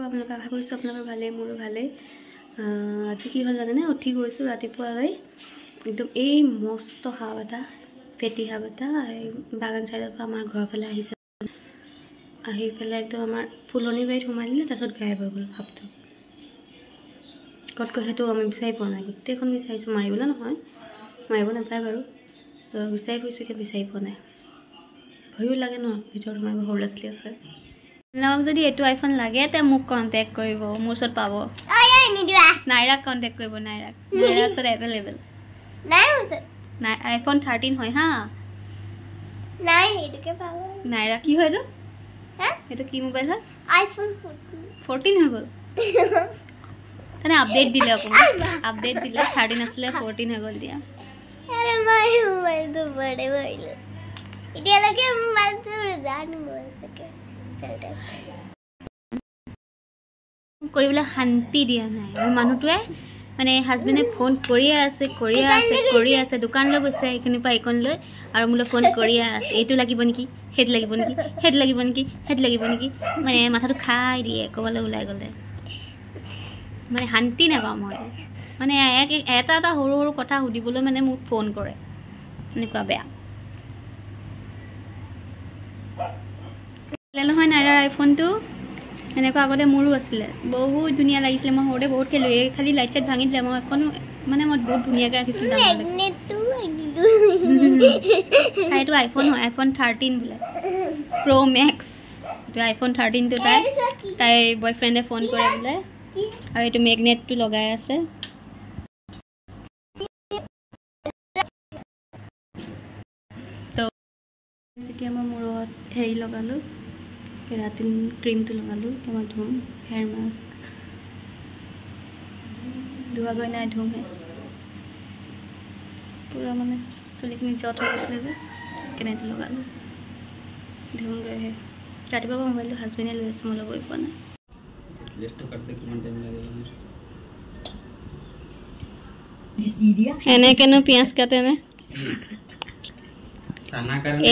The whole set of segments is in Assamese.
আপোনালোকে আশা কৰিছোঁ আপোনালোকৰ ভালেই, মোৰো ভালেই। আজি কি হ'ল জানেনে, উঠি গৈছোঁ ৰাতিপুৱালৈ একদম এই মস্ত সাপ এটা, ফেটি সাপ এটা এই বাগান চাইডৰ পৰা আমাৰ ঘৰৰ ফালে আহিছে। আহি পেলাই একদম আমাৰ ফুলনি বাৰীত সোমাই দিলে, তাৰপিছত গায়ব হৈ গ'ল সাপটো। ক'ত গ'ল সেইটো আমি বিচাৰি পোৱা নাই, গোটেইখন বিচাৰিছোঁ, মাৰিবলৈ নহয়, মাৰিব নাপায় বাৰু, বিচাৰি ফুৰিছোঁ, এতিয়া বিচাৰি পোৱা নাই। ভয়ো লাগে ন, ভিতৰত সোমাই সৰু ল'ৰা ছোৱালী আছে। আপোনালোকক যদি এইটো আইফোন লাগে তে মোক কণ্টেক্ট কৰিব, মোৰ ওচৰত পাব। নাইৰাক কণ্টেক্ট কৰিব, নাইৰাৰ ওচৰত এভেইলেবল নাই, আইফোন 13 হয় হা। নাইৰা কি হয় এইটো? এইটো কি মোবাইল হয়? আইফোন 14 হৈ গ'ল। মানে আপডেট দিলে, অকণমান আপডেট দিলে, 13 আছিলে 14 হৈ গ'ল দিয়া। কৰিবলৈ শান্তি দিয়া নাই আৰু মানুহটোৱে মানে হাজবেণ্ডে ফোন কৰিয়ে আছে, দোকানলৈ গৈছে এইখিনিৰ পৰা এইকণলৈ আৰু মোলৈ ফোন কৰিয়ে আছে, এইটো লাগিব নেকি, সেইটো লাগিব নেকি, সেইটো লাগিব নেকি, সেইটো লাগিব নেকি, মানে মাথাটো খাই দিয়ে ক'ৰবালৈ ওলাই গ'লে। মানে শান্তি নাপাওঁ মই, মানে এটা সৰু সৰু কথা সুধিবলৈ মানে মোক ফোন কৰে, এনেকুৱা বেয়া নহয়। নাইৰাৰ আইফোনটো এনেকুৱা আগতে মোৰো আছিলে, বহুত ধুনীয়া লাগিছিলে, মই সৰুতে বহুত খেলোঁ, এই খালি লাইট চাইট ভাঙি দিলে, মই অকণো মানে মই বহুত ধুনীয়াকৈ ৰাখিছিলোঁ। এইটো আইফোন হয়, আইফোন 13 বোলে, প্ৰ' মেক্স। এইটো আইফোন 13টো তাই বয়ফ্ৰেণ্ডে ফোন কৰে বোলে, আৰু এইটো মেগনেটটো লগাই আছে। তো এতিয়া মই মূৰত হেৰি লগালোঁ, কেৰাটিন ক্ৰীমটো লগালোঁ, এতিয়া মই ধুম হেয়াৰ মাস্ক, ধোৱাগৈ নাই, ধুমহে। পূৰা মানে চুলিখিনি জট হৈ গৈছিলে যে, কেনেটো লগালোঁ, ধুমগৈহে। ৰাতিপুৱা পৰা মোবাইলটো হাজবেণ্ডে লৈ আছে, মই ল'বই পোৱা নাই। এনেকেনো পিঁয়াজ কাটেনে?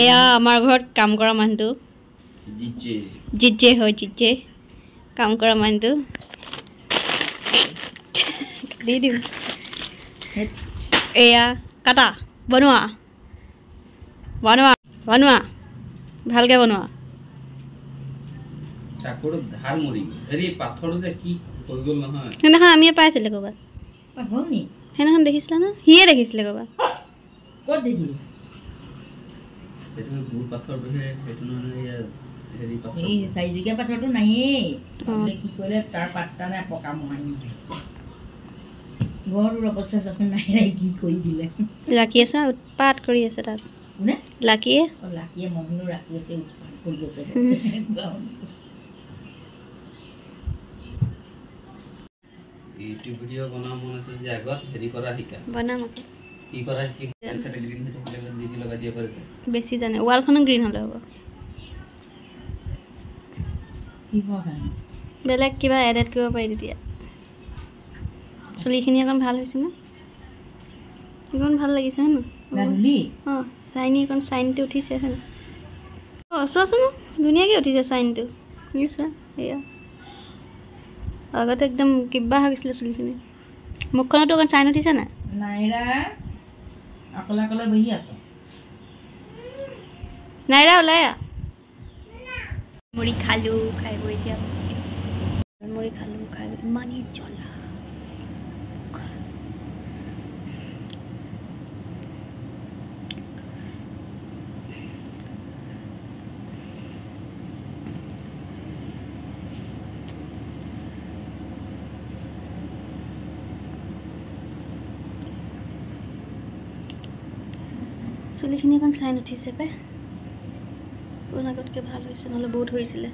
এয়া আমাৰ ঘৰত কাম কৰা মানুহটো, জিজে হয়, জিজে কাম কৰা মানুহটো দি দিম। এয়া কাটা, বনোৱা ভালকে বনোৱা। সেইদিনাখন আমিয়ে পাইছিলে ক'ৰবাত, সেইদিনাখন দেখিছিলা ন, সিয়ে দেখিছিলে ক'ৰবাত। ক'ত দেখিলি? চাৰিজুকীয়া পাথৰটো নায়েই, কি কৰিলে তাৰ পাত্তা নাই, পকা মোহাৰি ঘৰটোৰ অৱস্থা চাচোন, নাই কি কৰি দিলে। লাকি আছে উৎপাত কৰি আছে তাত, লাকিয়ে মহিনো ৰাখি আছে, উৎপাত কৰি আছে। ইউটিউব ভিডিও বনাব মন আছে যে আগত হেৰি কৰা শিকা, বনাম কি কৰা কি সেটা গ্ৰীণ হৈ থাকিলে জিজি লগাই দিয়া পাৰে, বেছি জানে। ৱালখনো গ্ৰীণ হ'লে হ'ব, কি হয় বেলেগ কিবা এড কৰিব পাৰি তেতিয়া। চুলিখিনি অকণ ভাল হৈছে ন, ইমান ভাল লাগিছে হয় ন, অঁ চাইনি অকণ চাইনটো উঠিছে হয় ন। অঁ চোৱাচোন ধুনীয়াকৈ উঠিছে চাইনটো, চোৱা এয়া। আগতে একদম কিবা হৈ গৈছিলে চুলিখিনি, মুখখনতো অকণ চাইন উঠিছে নাই? নাইৰা অকলে অকলে বহি আছো, নাইৰা ওলাই আহ। মুড়ি খালোঁ, খাই বৈ এতিয়া মুড়ি খালোঁ, খাই বৈ ইমানেই জ্বলা। চুলিখিনি অকণ চাইন উঠিছে পাই, পুৰণ আগতকৈ ভাল হৈছে, নহ'লে বহুত হৈছিলে।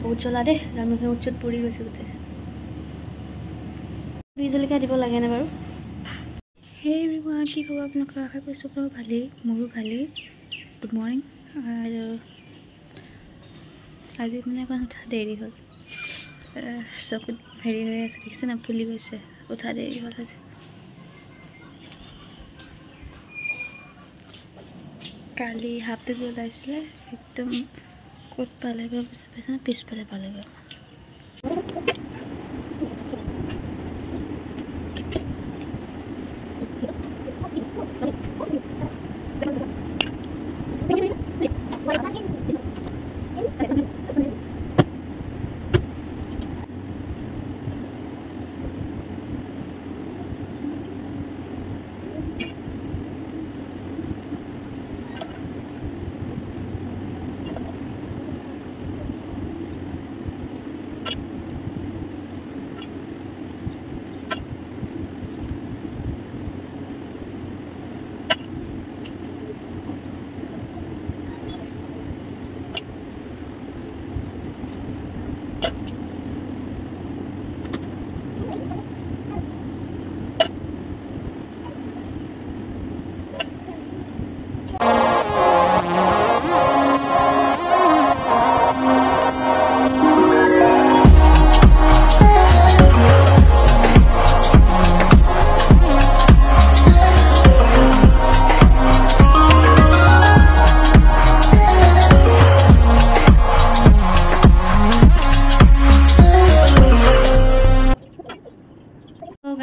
বহুত জ্বলা দেই, জালুক উঠচুত পৰি গৈছে গোটেই। বিহ জলকীয়া দিব লাগেনে বাৰু? সেই কি খবৰ আপোনালোকৰ? আশা কৰিছোঁ আপোনালোকৰ ভালেই, মোৰো ভালেই। Good morning. আৰু আজি মানে অকণ উঠা দেৰি হ'ল, চকুত হেৰি হৈ আছে দেখিছে না, ফুলি গৈছে, উঠা দেৰি হ'ল আজি। কালি হাফটো যে ওলাইছিলে একদম ক'ত পালেগৈ বুজি পাইছে না পিছফালে পালেগৈ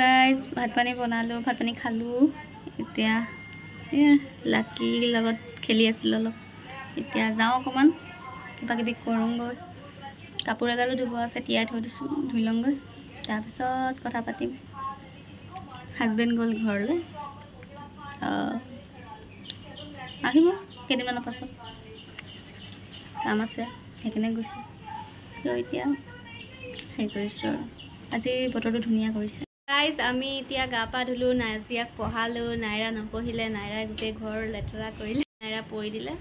গাইজ ভাত পানী বনালোঁ ভাত পানী খালোঁ এতিয়া লাকিৰ লগত খেলি আছিলোঁ অলপ এতিয়া যাওঁ অকণমান কিবা কিবি কৰোঁগৈ কাপোৰ এগালো ধুব আছে তিয়াই থৈ দিছোঁ ধুই লওঁগৈ তাৰপিছত কথা পাতিম হাজবেণ্ড গ'ল ঘৰলৈ আহিব কেইদিনমানৰ পাছত কাম আছে সেইকাৰণে গৈছে তো এতিয়া হেৰি কৰিছোঁ আৰু আজি বতৰটো ধুনীয়া কৰিছে গাইজ আমি এতিয়া গা পা ধুলোঁ নাজিয়াক পঢ়ালোঁ নাইৰা নপঢ়িলে নাইৰাই গোটেই ঘৰ লেতেৰা কৰিলে নাইৰা পৰি দিলে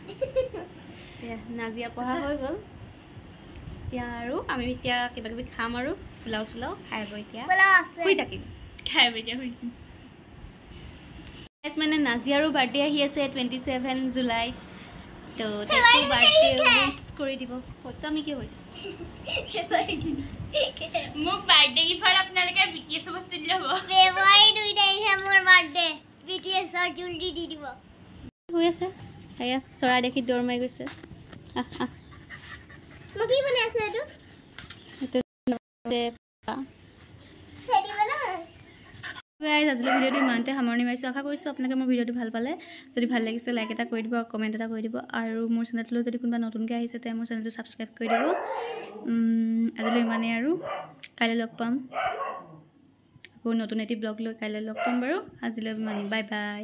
নাজিয়া পঢ়া হৈ গ'ল এতিয়া আৰু আমি এতিয়া কিবা কিবি খাম আৰু পোলাও চোলাও খাই বৈ এতিয়া শুই থাকিম খাই বৈ এতিয়া শুই থাকিম মানে নাজিয়াৰো বাৰ্থডে আহি আছে 27 জুলাই তো তাকো বাৰ্থডে উইচ কৰি দিব হয়তো আমি কি হৈ মোক বাৰ্থডে গিফ্ট আপোনালোকে বিটিএছ বস্তু দিলে হ'ব ফেব্ৰুৱাৰী 2 তাৰিখে মোৰ বাৰ্থডে বিটিএছৰ জুলৰি দি দিব হৈ আছে এয়া চৰাই দেখি দৌৰ মাৰি গৈছে মই কি বনাই আছো এইটো গাইজ আজিলৈ ভিডিঅ'টো ইমানতে সামৰণি মাৰিছোঁ আশা কৰিছোঁ আপোনালোকে মোৰ ভিডিঅ'টো ভাল পালে যদি ভাল লাগিছে লাইক এটা কৰি দিব আৰু কমেণ্ট এটা কৰি দিব আৰু মোৰ চেনেলটোলৈ যদি কোনোবা নতুনকৈ আহিছে তেতিয়া মোৰ চেনেলটো ছাবস্ক্ৰাইব কৰি দিব আজিলৈ ইমানেই আৰু কাইলৈ লগ পাম আকৌ নতুন এটি ব্লগ লৈ কাইলৈ লগ পাম বাৰু আজিলৈ ইমানেই বাই বাই